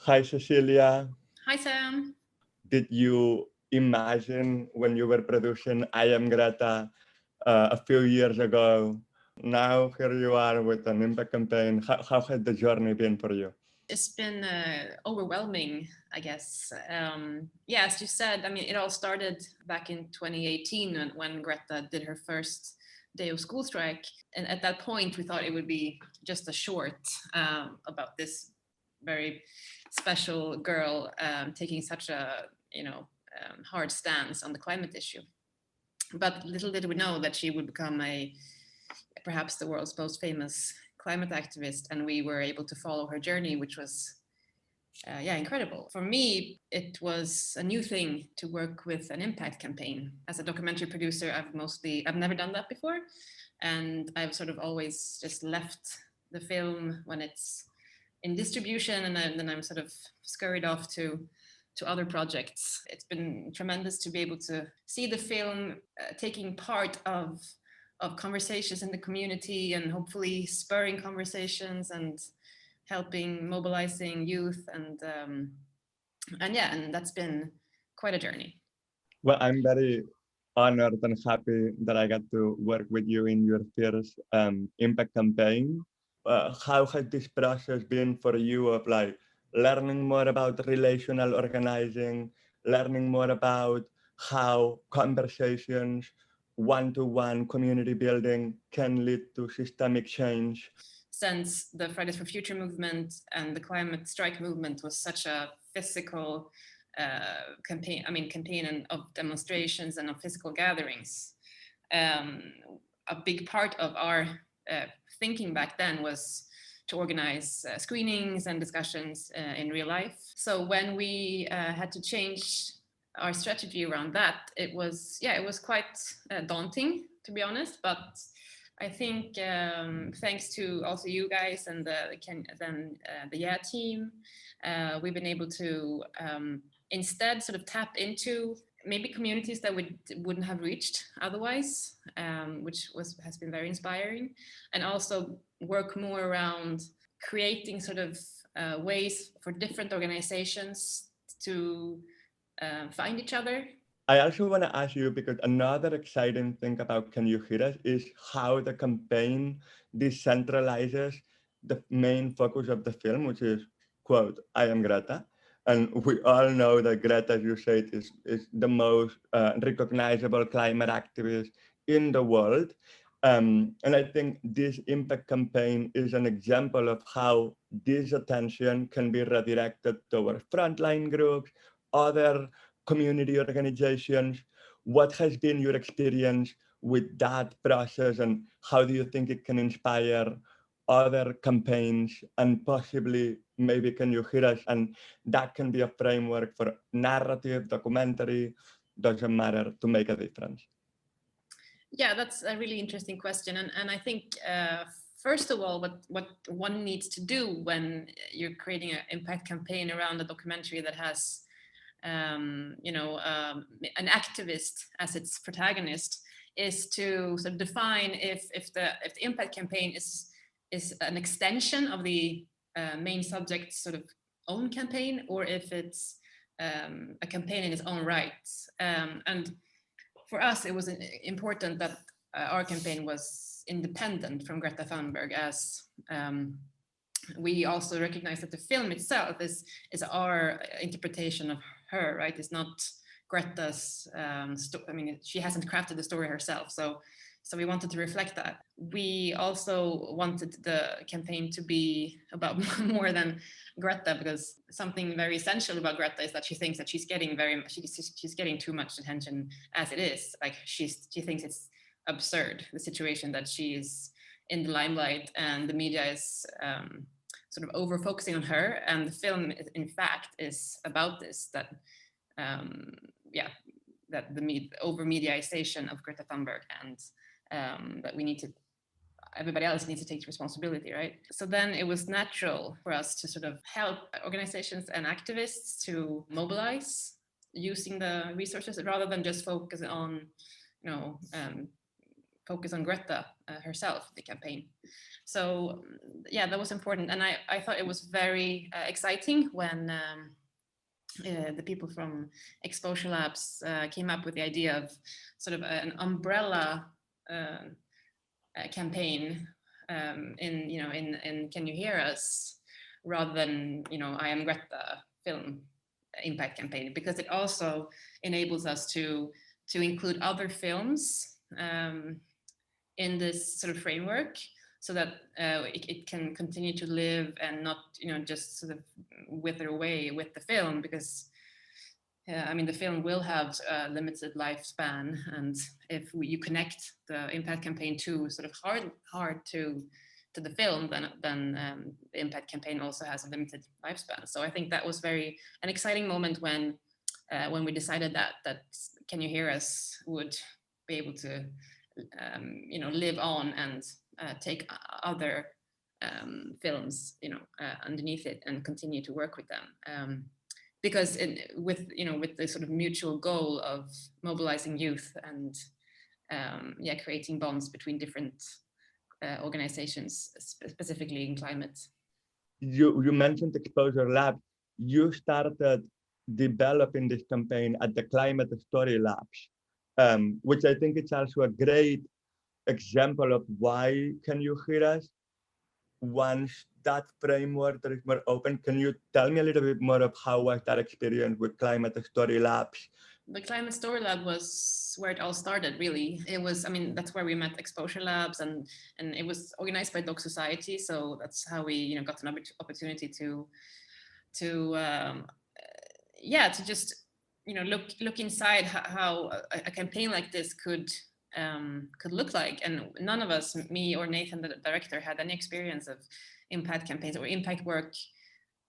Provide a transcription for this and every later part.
Hi, Cecilia. Hi, Sam. Did you imagine when you were producing I Am Greta a few years ago? Now here you are with an impact campaign. How has the journey been for you? It's been overwhelming, I guess. Yeah, as you said, I mean, it all started back in 2018 when Greta did her first day of school strike. And at that point, we thought it would be just a short about this very special girl taking such a, hard stance on the climate issue. But little did we know that she would become perhaps the world's most famous climate activist, and we were able to follow her journey, which was incredible. For me, it was a new thing to work with an impact campaign. As a documentary producer, I've never done that before, and I've sort of always just left the film when it's in distribution, and then I'm sort of scurried off to other projects. It's been tremendous to be able to see the film taking part of conversations in the community and hopefully spurring conversations and helping mobilizing youth and that's been quite a journey. Well, I'm very honored and happy that I got to work with you in your first impact campaign. How has this process been for you of like learning more about relational organizing, learning more about how conversations, one-to-one community building can lead to systemic change? Since the Fridays for Future movement and the climate strike movement was such a physical campaign of demonstrations and of physical gatherings, a big part of our thinking back then was to organize screenings and discussions in real life. So when we had to change our strategy around that, it was quite daunting, to be honest. But I think thanks to also you guys and the Yeah team, we've been able to instead sort of tap into maybe communities that we wouldn't have reached otherwise, which has been very inspiring, and also work more around creating sort of ways for different organizations to find each other. I also want to ask you because another exciting thing about Can You Hear Us is how the campaign decentralizes the main focus of the film, which is, quote, I am Greta. And we all know that Greta, as you said, is the most recognizable climate activist in the world. And I think this impact campaign is an example of how this attention can be redirected toward frontline groups, other community organizations. What has been your experience with that process, and how do you think it can inspire other campaigns, and possibly maybe Can You Hear Us, and that can be a framework for narrative, documentary, doesn't matter, to make a difference? Yeah, that's a really interesting question, and I think first of all, what one needs to do when you're creating an impact campaign around a documentary that has an activist as its protagonist is to sort of define if the impact campaign is an extension of the main subject's sort of own campaign, or if it's a campaign in its own right. And for us, it was important that our campaign was independent from Greta Thunberg, as we also recognize that the film itself is our interpretation of her, right? It's not Greta's she hasn't crafted the story herself, so we wanted to reflect that. We also wanted the campaign to be about more than Greta, because something very essential about Greta is that she thinks that she's getting too much attention as it is. Like she thinks it's absurd, the situation that she is in the limelight and the media is sort of over focusing on her. And the film, in fact, is about this, that the over mediaization of Greta Thunberg, and that everybody else needs to take responsibility, right? So then it was natural for us to sort of help organizations and activists to mobilize using the resources rather than just focus on, focus on Greta herself, the campaign. So yeah, that was important, and I thought it was very exciting when the people from Exposure Labs came up with the idea of sort of an umbrella campaign in Can You Hear Us, rather than I Am Greta film impact campaign, because it also enables us to include other films in this sort of framework, so that it can continue to live and not just sort of wither away with the film, because I mean the film will have a limited lifespan, and if you connect the impact campaign to sort of hard to the film, then the impact campaign also has a limited lifespan. So I think that was an exciting moment when we decided that Can You Hear Us would be able to live on and take other films underneath it and continue to work with them, because with the sort of mutual goal of mobilizing youth and creating bonds between different organizations, specifically in climate. You mentioned Exposure Lab. You started developing this campaign at the Climate Story Labs, which I think is also a great example of why Can You Hear Us wants that framework that is more open. Can you tell me a little bit more of how was that experience with Climate Story Labs? The Climate Story Lab was where it all started, really. It was, I mean, that's where we met Exposure Labs, and it was organized by Doc Society. So that's how we, got an opportunity to just, look inside how a campaign like this could look like. And none of us, me or Nathan, the director, had any experience of impact campaigns or impact work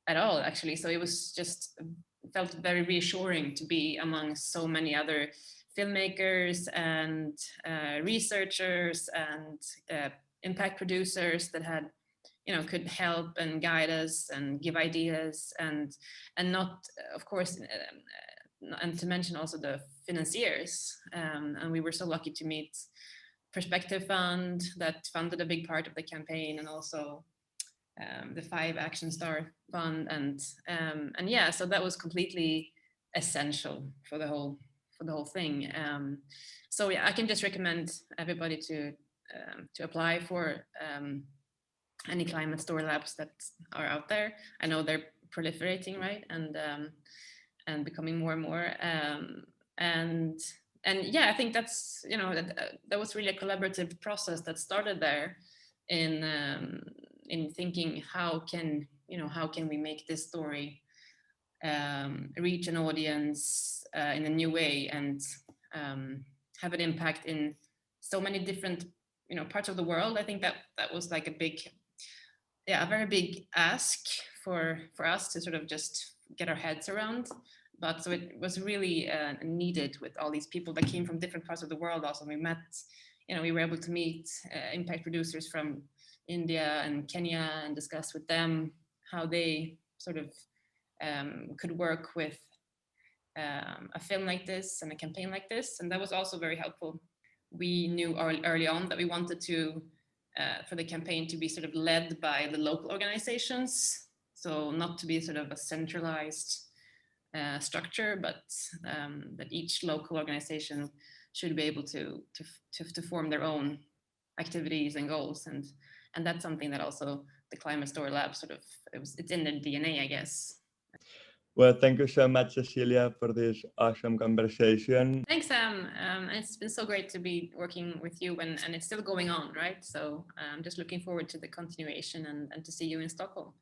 at all, actually. So it was just felt very reassuring to be among so many other filmmakers and researchers and impact producers that had could help and guide us and give ideas, and not, of course, and to mention also the financiers. And we were so lucky to meet Perspective Fund that funded a big part of the campaign, and also the 5 Action Star Fund, and yeah, so that was completely essential for the whole thing. So yeah, I can just recommend everybody to apply for any Climate Story Labs that are out there. I know they're proliferating, right, and becoming more and more. And yeah, I think that's that was really a collaborative process that started there in thinking how can we make this story reach an audience in a new way, and have an impact in so many different parts of the world. I think that was like a very big ask for us to sort of just get our heads around. But so it was really needed with all these people that came from different parts of the world. Also, we met, we were able to meet impact producers from India and Kenya and discuss with them how they sort of could work with a film like this and a campaign like this. And that was also very helpful. We knew early on that we wanted to, for the campaign to be sort of led by the local organizations. So not to be sort of a centralized structure, but that each local organization should be able to form their own activities and goals. And that's something that also the Climate Story Lab sort of, it's in their DNA, I guess. Well, thank you so much, Cecilia, for this awesome conversation. Thanks, Sam. It's been so great to be working with you, and it's still going on, right? So I'm just looking forward to the continuation and to see you in Stockholm.